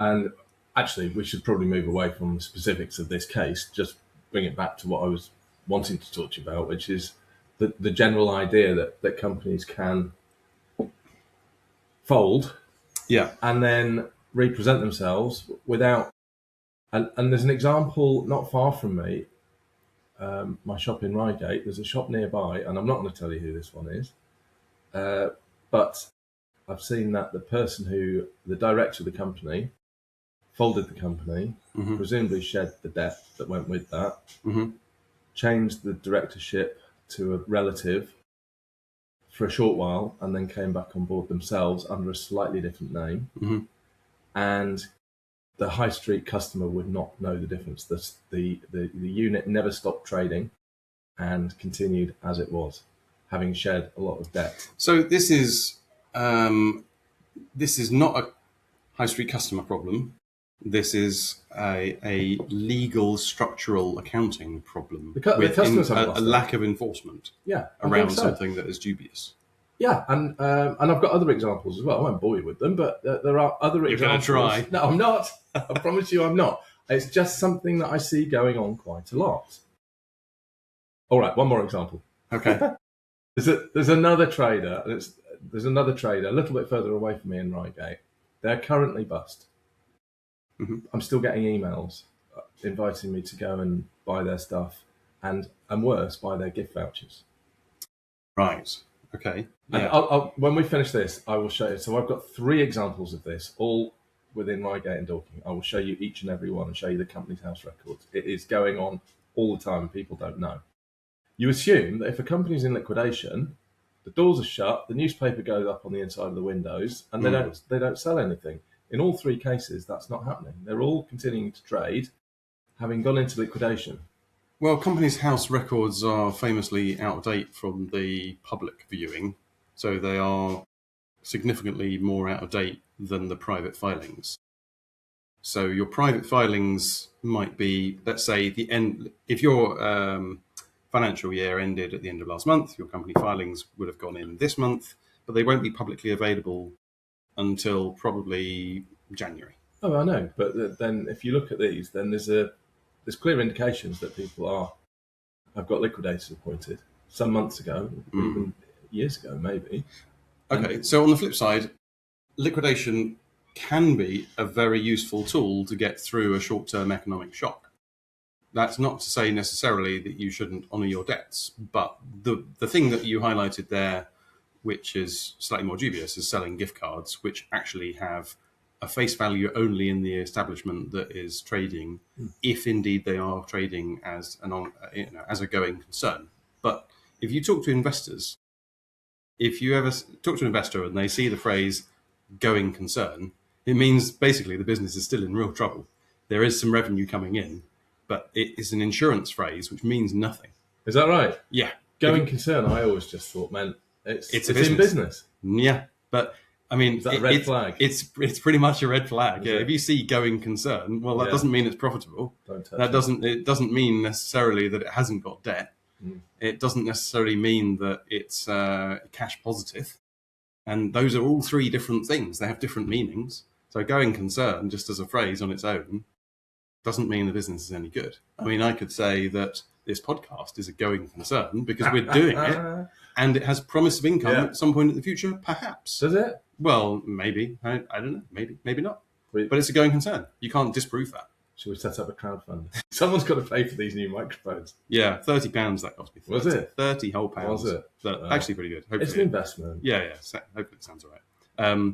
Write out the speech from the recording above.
And actually, we should probably move away from the specifics of this case, just bring it back to what I was wanting to talk to you about, which is the general idea that companies can fold and then represent themselves without. And there's an example not far from me, my shop in Reigate. There's a shop nearby, and I'm not going to tell you who this one is, but I've seen that the director of the company, folded the company, presumably shed the debt that went with that, changed the directorship to a relative for a short while, and then came back on board themselves under a slightly different name. And the high street customer would not know the difference. The unit never stopped trading and continued as it was, having shed a lot of debt. So this is not a high street customer problem. This is a legal structural accounting problem with a lack of enforcement around something that is dubious. Yeah, and I've got other examples as well. I won't bore you with them, but there are other examples. You're going to try. No, I'm not. I promise you I'm not. It's just something that I see going on quite a lot. All right, one more example. Okay. There's another trader. There's another trader a little bit further away from me in Reigate. They're currently bust. I'm still getting emails inviting me to go and buy their stuff, and worse, buy their gift vouchers. Right. Okay. Yeah. I'll, when we finish this, I will show you. So I've got 3 examples of this, all within Reigate and Dorking. I will show you each and every one and show you the company's house records. It is going on all the time. People don't know. You assume that if a company's in liquidation, the doors are shut, the newspaper goes up on the inside of the windows, and they don't sell anything. In all 3 cases, that's not happening. They're all continuing to trade, having gone into liquidation. Well, companies' house records are famously out of date from the public viewing, so they are significantly more out of date than the private filings. So your private filings might be, let's say, the end. If your financial year ended at the end of last month, your company filings would have gone in this month, but they won't be publicly available until probably January. Oh, I know. But then if you look at these, then there's clear indications that people have got liquidators appointed some months ago, even years ago, maybe. Okay, so on the flip side, liquidation can be a very useful tool to get through a short-term economic shock. That's not to say necessarily that you shouldn't honour your debts, but the thing that you highlighted there, which is slightly more dubious, is selling gift cards, which actually have a face value only in the establishment that is trading, if indeed they are trading as a going concern. But if you talk to investors, if you ever talk to an investor and they see the phrase going concern, it means basically the business is still in real trouble. There is some revenue coming in, but it is an insurance phrase which means nothing. Is that right? Yeah. Going concern, I always just thought meant it's in business. Yeah, but I mean, is that a red flag? It's pretty much a red flag. Yeah. If you see going concern, well, that doesn't mean it's profitable. It doesn't mean necessarily that it hasn't got debt. It doesn't necessarily mean that it's cash positive. And those are all 3 different things. They have different meanings. So going concern, just as a phrase on its own, doesn't mean the business is any good. I mean, I could say that this podcast is a going concern because we're doing it, and it has promise of income at some point in the future, perhaps. Does it? Well, maybe. I don't know. Maybe not. But it's a going concern. You can't disprove that. Should we set up a crowdfund? Someone's got to pay for these new microphones. Yeah, £30 that cost me. Was it? 30 whole pounds. Was it? But actually pretty good. Hopefully. It's an investment. Yeah. Hopefully it sounds all right.